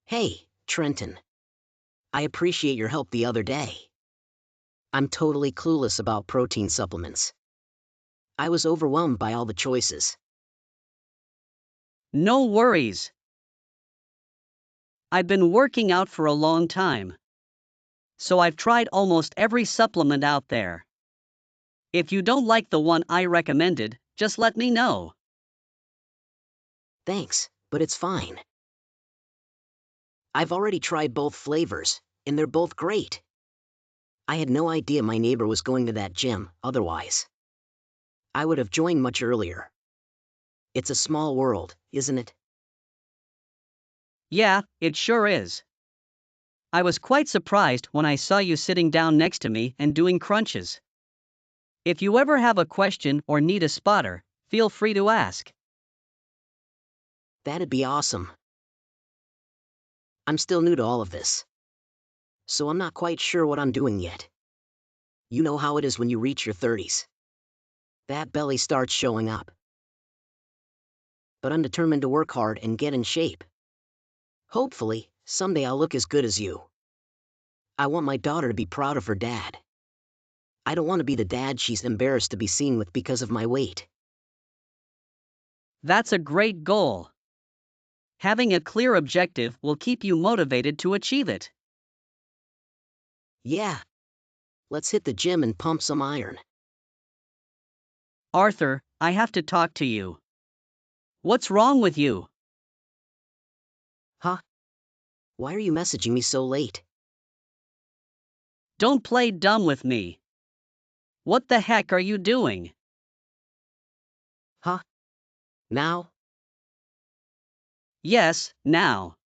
Hey, Trenton. I appreciate your help the other day. I'm totally clueless about protein supplements. I was overwhelmed by all the choices. No worries. I've been working out for a long time. So I've tried almost every supplement out there. If you don't like the one I recommended, just let me know. Thanks, but it's fine. I've already tried both flavors, and they're both great. I had no idea my neighbor was going to that gym, otherwise I would have joined much earlier. It's a small world, isn't it? Yeah, it sure is. I was quite surprised when I saw you sitting down next to me and doing crunches. If you ever have a question or need a spotter, feel free to ask. That'd be awesome. I'm still new to all of this, so I'm not quite sure what I'm doing yet. You know how it is when you reach your 30s. That belly starts showing up. But I'm determined to work hard and get in shape. Hopefully, someday I'll look as good as you. I want my daughter to be proud of her dad. I don't want to be the dad she's embarrassed to be seen with because of my weight. That's a great goal. Having a clear objective will keep you motivated to achieve it. Yeah. Let's hit the gym and pump some iron. Arthur, I have to talk to you. What's wrong with you? Huh? Why are you messaging me so late? Don't play dumb with me. What the heck are you doing? Huh? Now? Yes, now.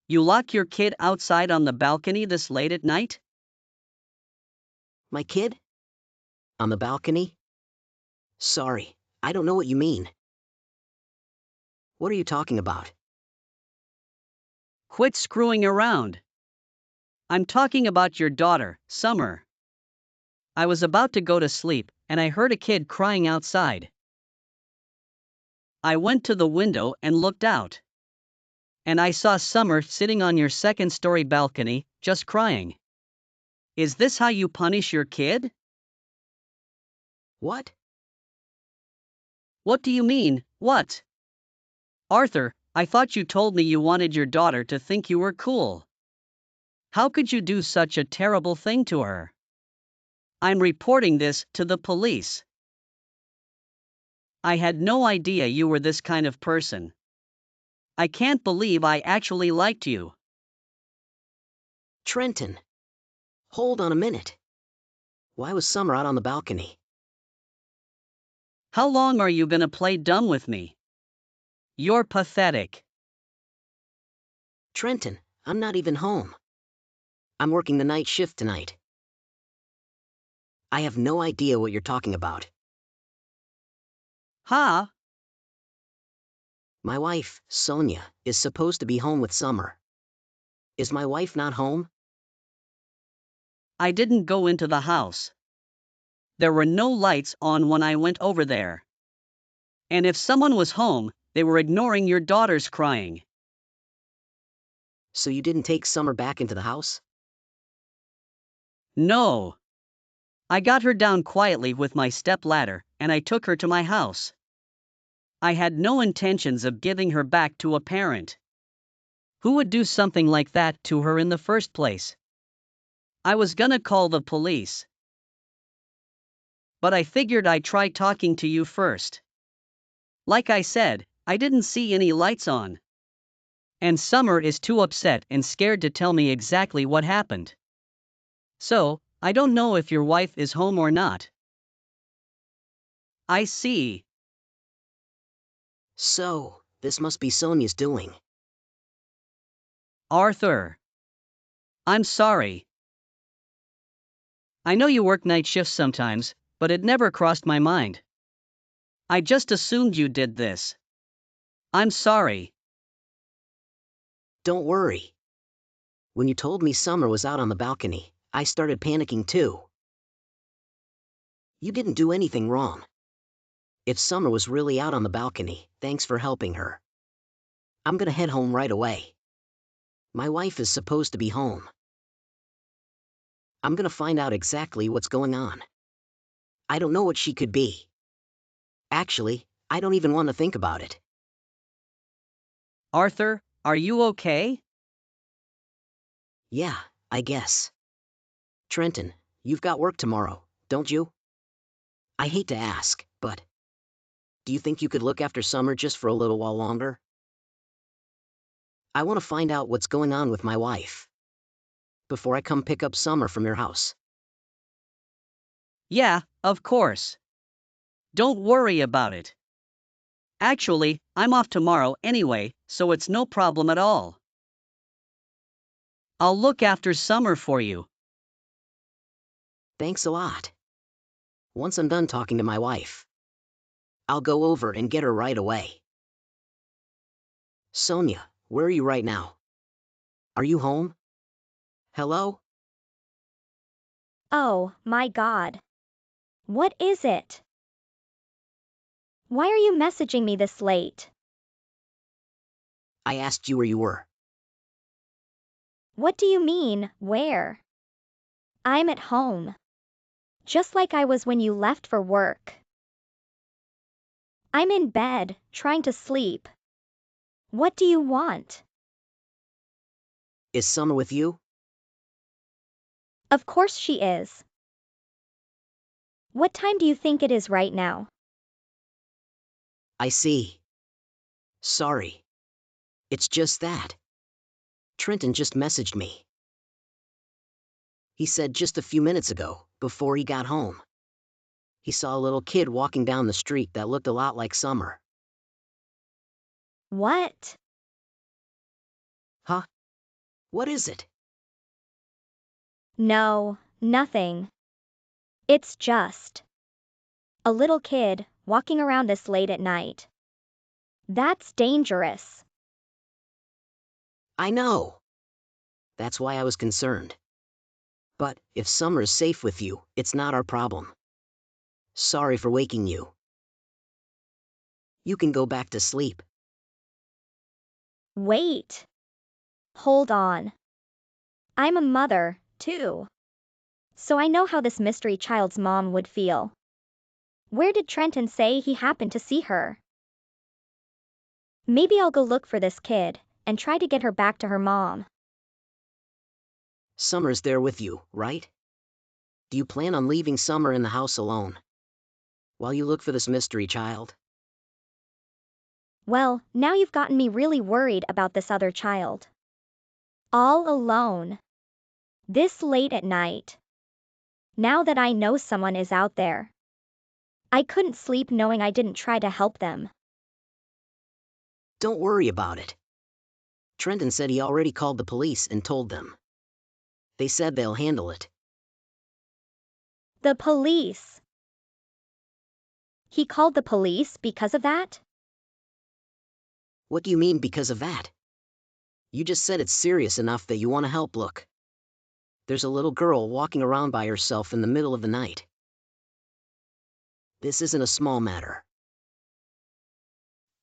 You lock your kid outside on the balcony this late at night? My kid? On the balcony? Sorry, I don't know what you mean. What are you talking about? Quit screwing around. I'm talking about your daughter, Summer. I was about to go to sleep, and I heard a kid crying outside. I went to the window and looked out. And I saw Summer sitting on your second-story balcony, just crying. Is this how you punish your kid? What? What do you mean, what? Arthur, I thought you told me you wanted your daughter to think you were cool. How could you do such a terrible thing to her? I'm reporting this to the police. I had no idea you were this kind of person. I can't believe I actually liked you. Trenton. Hold on a minute. Why was Summer out on the balcony? How long are you gonna play dumb with me? You're pathetic. Trenton, I'm not even home. I'm working the night shift tonight. I have no idea what you're talking about. Ha? My wife, Sonia, is supposed to be home with Summer. Is my wife not home? I didn't go into the house. There were no lights on when I went over there. And if someone was home, they were ignoring your daughter's crying. So you didn't take Summer back into the house? No. I got her down quietly with my step ladder, and I took her to my house. I had no intentions of giving her back to a parent. Who would do something like that to her in the first place? I was gonna call the police. But I figured I'd try talking to you first. Like I said, I didn't see any lights on. And Summer is too upset and scared to tell me exactly what happened. So, I don't know if your wife is home or not. I see. So, this must be Sonia's doing. Arthur. I'm sorry. I know you work night shifts sometimes, but it never crossed my mind. I just assumed you did this. I'm sorry. Don't worry. When you told me Summer was out on the balcony, I started panicking too. You didn't do anything wrong. If Summer was really out on the balcony, thanks for helping her. I'm gonna head home right away. My wife is supposed to be home. I'm gonna find out exactly what's going on. I don't know what she could be. Actually, I don't even want to think about it. Arthur, are you okay? Yeah, I guess. Trenton, you've got work tomorrow, don't you? I hate to ask, but do you think you could look after Summer just for a little while longer? I want to find out what's going on with my wife before I come pick up Summer from your house. Yeah, of course. Don't worry about it. Actually, I'm off tomorrow anyway, so it's no problem at all. I'll look after Summer for you. Thanks a lot. Once I'm done talking to my wife, I'll go over and get her right away. Sonia, where are you right now? Are you home? Hello? Oh, my God. What is it? Why are you messaging me this late? I asked you where you were. What do you mean, where? I'm at home. Just like I was when you left for work. I'm in bed, trying to sleep. What do you want? Is Summer with you? Of course she is. What time do you think it is right now? I see. Sorry. It's just that. Trenton just messaged me. He said just a few minutes ago, before he got home, he saw a little kid walking down the street that looked a lot like Summer. What? Huh? What is it? No, nothing. It's just a little kid walking around this late at night. That's dangerous. I know. That's why I was concerned. But if Summer is safe with you, it's not our problem. Sorry for waking you. You can go back to sleep. Wait. Hold on. I'm a mother, too. So I know how this mystery child's mom would feel. Where did Trenton say he happened to see her? Maybe I'll go look for this kid and try to get her back to her mom. Summer's there with you, right? Do you plan on leaving Summer in the house alone while you look for this mystery child? Well, now you've gotten me really worried about this other child. All alone. This late at night. Now that I know someone is out there. I couldn't sleep knowing I didn't try to help them. Don't worry about it. Trenton said he already called the police and told them. They said they'll handle it. The police. He called the police because of that? What do you mean because of that? You just said it's serious enough that you want to help. Look. There's a little girl walking around by herself in the middle of the night. This isn't a small matter.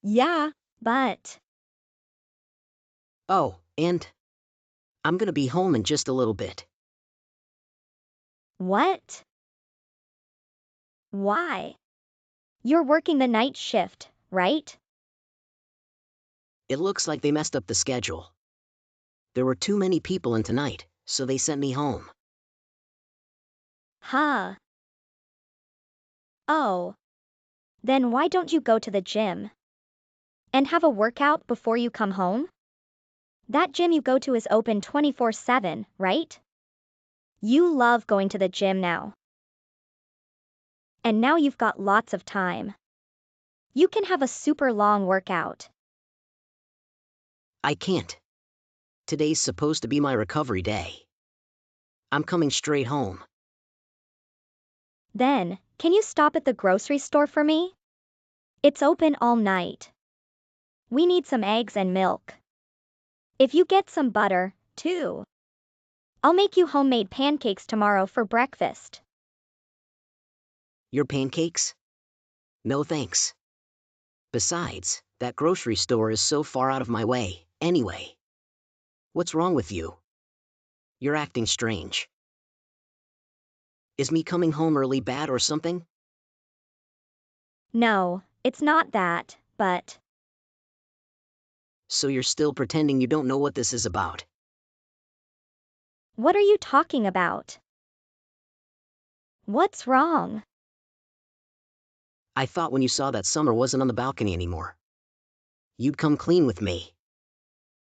Yeah, but Oh, and I'm gonna be home in just a little bit. what? Why? You're working the night shift, right? It looks like they messed up the schedule. There were too many people in tonight, so they sent me home. Huh. Oh. Then why don't you go to the gym? And have a workout before you come home? That gym you go to is open 24/7, right? You love going to the gym now. And now you've got lots of time. You can have a super long workout. I can't. Today's supposed to be my recovery day. I'm coming straight home. Then, can you stop at the grocery store for me? It's open all night. We need some eggs and milk. If you get some butter, too. I'll make you homemade pancakes tomorrow for breakfast. Your pancakes? No thanks. Besides, that grocery store is so far out of my way, anyway. What's wrong with you? You're acting strange. Is me coming home early bad or something? No, it's not that, but So you're still pretending you don't know what this is about. what are you talking about? What's wrong? I thought when you saw that Summer wasn't on the balcony anymore, you'd come clean with me.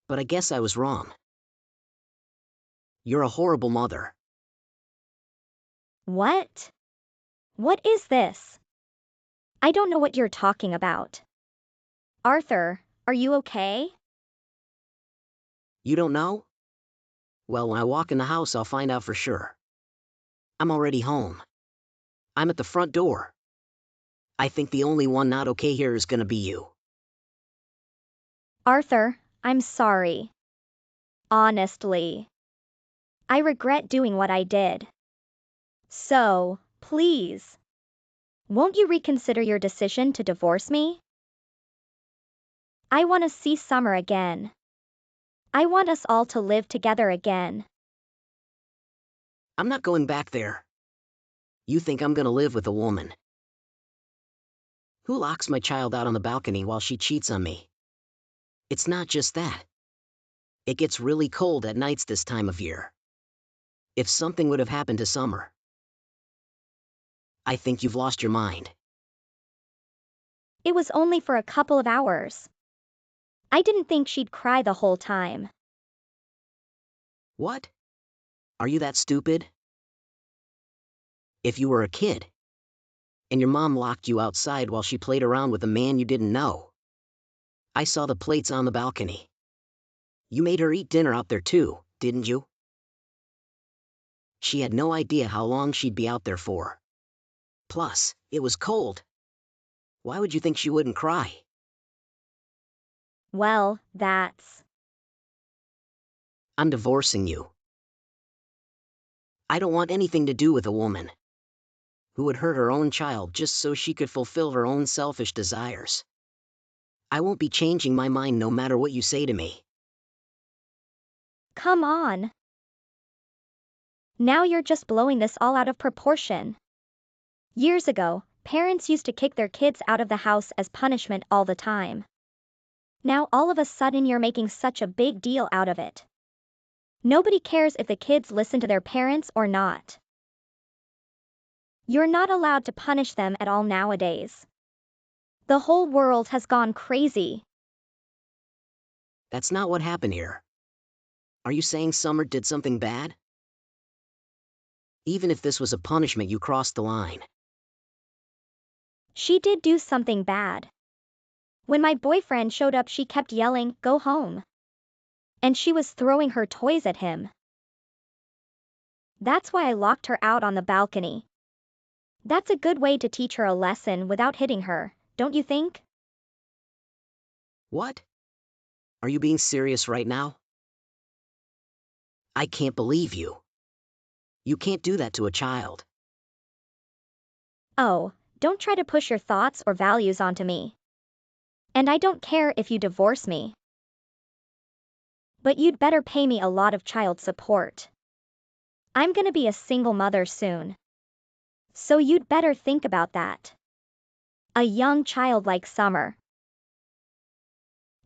But I guess I was wrong. You're a horrible mother. What? What is this? I don't know what you're talking about. Arthur, are you okay? You don't know? Well, when I walk in the house, I'll find out for sure. I'm already home. I'm at the front door. I think the only one not okay here is gonna be you. Arthur, I'm sorry. Honestly. I regret doing what I did. So, please. Won't you reconsider your decision to divorce me? I want to see Summer again. I want us all to live together again. I'm not going back there. You think I'm gonna live with a woman who locks my child out on the balcony while she cheats on me? It's not just that. It gets really cold at nights this time of year. If something would have happened to Summer, I think you've lost your mind. It was only for a couple of hours. I didn't think she'd cry the whole time. What? Are you that stupid? If you were a kid, and your mom locked you outside while she played around with a man you didn't know. I saw the plates on the balcony. You made her eat dinner out there too, didn't you? She had no idea how long she'd be out there for. Plus, it was cold. Why would you think she wouldn't cry? Well, that's... I'm divorcing you. I don't want anything to do with a woman who would hurt her own child just so she could fulfill her own selfish desires. I won't be changing my mind no matter what you say to me. Come on. Now you're just blowing this all out of proportion. Years ago, parents used to kick their kids out of the house as punishment all the time. Now all of a sudden you're making such a big deal out of it. Nobody cares if the kids listen to their parents or not. You're not allowed to punish them at all nowadays. The whole world has gone crazy. That's not what happened here. Are you saying Summer did something bad? Even if this was a punishment, you crossed the line. She did do something bad. When my boyfriend showed up, she kept yelling, "Go home." And she was throwing her toys at him. That's why I locked her out on the balcony. That's a good way to teach her a lesson without hitting her, don't you think? What? Are you being serious right now? I can't believe you. You can't do that to a child. Oh, don't try to push your thoughts or values onto me. And I don't care if you divorce me. But you'd better pay me a lot of child support. I'm gonna be a single mother soon. So you'd better think about that. A young child like Summer.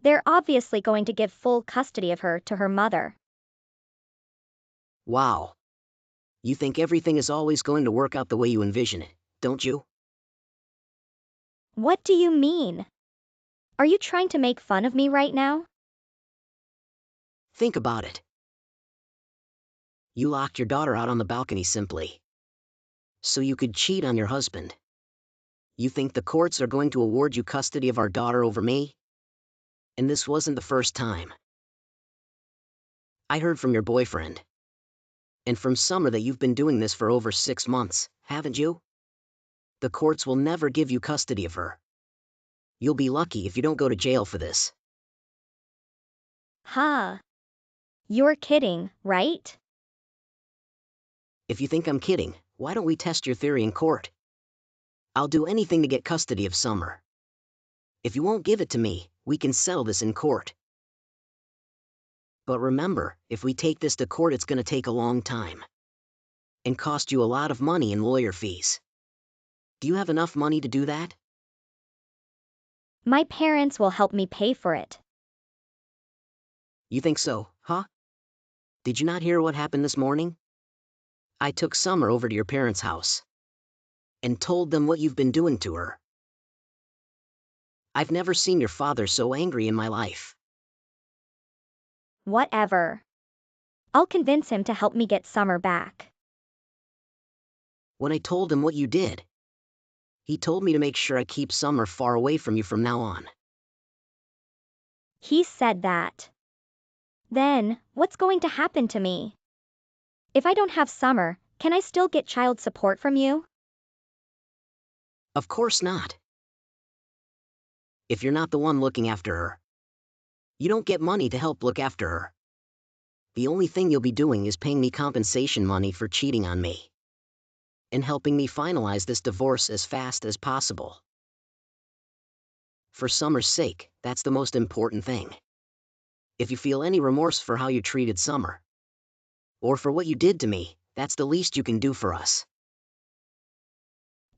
They're obviously going to give full custody of her to her mother. Wow. You think everything is always going to work out the way you envision it, don't you? What do you mean? Are you trying to make fun of me right now? Think about it. You locked your daughter out on the balcony simply so you could cheat on your husband. You think the courts are going to award you custody of our daughter over me? And this wasn't the first time. I heard from your boyfriend and from Summer that you've been doing this for over 6 months, haven't you? The courts will never give you custody of her. You'll be lucky if you don't go to jail for this. Huh. You're kidding, right? If you think I'm kidding, why don't we test your theory in court? I'll do anything to get custody of Summer. If you won't give it to me, we can settle this in court. But remember, if we take this to court, it's gonna take a long time. And cost you a lot of money in lawyer fees. Do you have enough money to do that? My parents will help me pay for it. You think so, huh? Did you not hear what happened this morning? I took Summer over to your parents' house. And told them what you've been doing to her. I've never seen your father so angry in my life. Whatever. I'll convince him to help me get Summer back. When I told him what you did, he told me to make sure I keep Summer far away from you from now on. He said that. Then, what's going to happen to me? If I don't have Summer, can I still get child support from you? Of course not. If you're not the one looking after her, you don't get money to help look after her. The only thing you'll be doing is paying me compensation money for cheating on me. And helping me finalize this divorce as fast as possible. For Summer's sake, that's the most important thing. If you feel any remorse for how you treated Summer, or for what you did to me, that's the least you can do for us.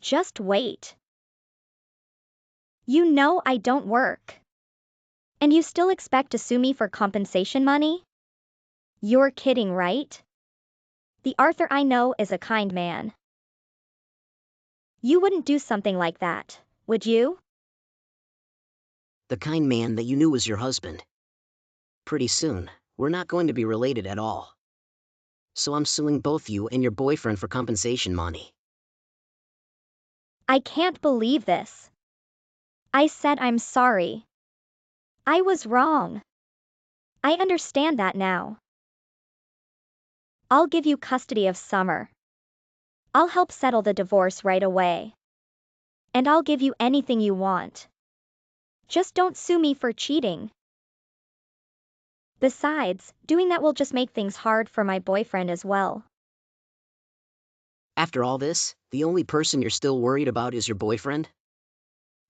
Just wait. You know I don't work. And you still expect to sue me for compensation money? You're kidding, right? The Arthur I know is a kind man. You wouldn't do something like that, would you? The kind man that you knew was your husband. Pretty soon, we're not going to be related at all. So I'm suing both you and your boyfriend for compensation money. I can't believe this. I said I'm sorry. I was wrong. I understand that now. I'll give you custody of Summer. I'll help settle the divorce right away. And I'll give you anything you want. Just don't sue me for cheating. Besides, doing that will just make things hard for my boyfriend as well. After all this, the only person you're still worried about is your boyfriend?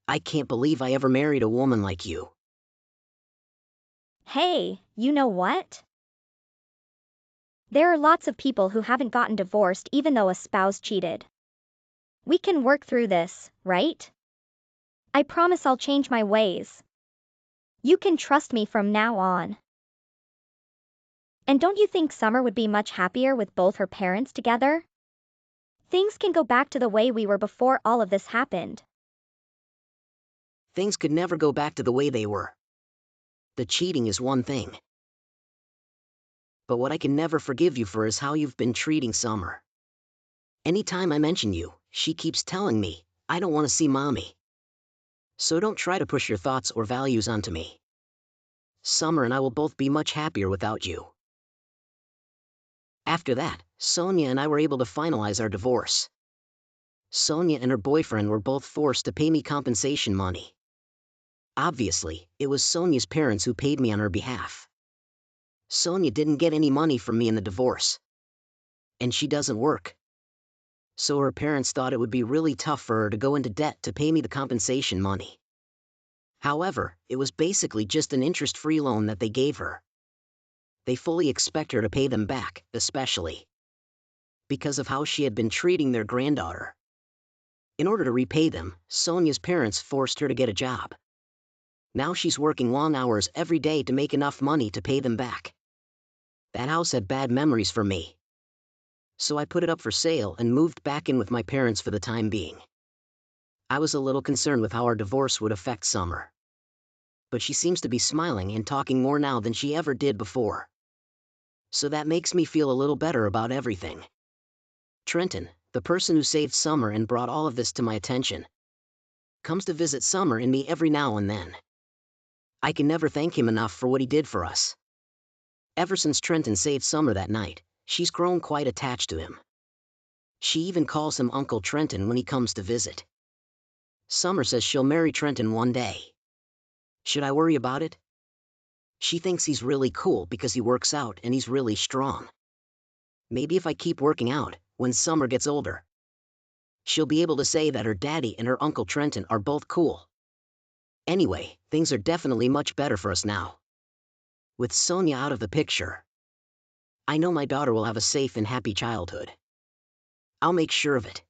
I can't believe I ever married a woman like you. Hey, you know what? There are lots of people who haven't gotten divorced even though a spouse cheated. We can work through this, right? I promise I'll change my ways. You can trust me from now on. And don't you think Summer would be much happier with both her parents together? Things can go back to the way we were before all of this happened. Things could never go back to the way they were. The cheating is one thing. But what I can never forgive you for is how you've been treating Summer. Anytime I mention you, she keeps telling me, I don't want to see Mommy. So don't try to push your thoughts or values onto me. Summer and I will both be much happier without you. After that, Sonia and I were able to finalize our divorce. Sonia and her boyfriend were both forced to pay me compensation money. Obviously, it was Sonia's parents who paid me on her behalf. Sonia didn't get any money from me in the divorce. And she doesn't work. So her parents thought it would be really tough for her to go into debt to pay me the compensation money. However, it was basically just an interest-free loan that they gave her. They fully expect her to pay them back, especially because of how she had been treating their granddaughter. In order to repay them, Sonia's parents forced her to get a job. Now she's working long hours every day to make enough money to pay them back. That house had bad memories for me. So I put it up for sale and moved back in with my parents for the time being. I was a little concerned with how our divorce would affect Summer. But she seems to be smiling and talking more now than she ever did before. So that makes me feel a little better about everything. Trenton, the person who saved Summer and brought all of this to my attention, comes to visit Summer and me every now and then. I can never thank him enough for what he did for us. Ever since Trenton saved Summer that night, she's grown quite attached to him. She even calls him Uncle Trenton when he comes to visit. Summer says she'll marry Trenton one day. Should I worry about it? She thinks he's really cool because he works out and he's really strong. Maybe if I keep working out, when Summer gets older, she'll be able to say that her daddy and her Uncle Trenton are both cool. Anyway, things are definitely much better for us now. With Sonia out of the picture, I know my daughter will have a safe and happy childhood. I'll make sure of it.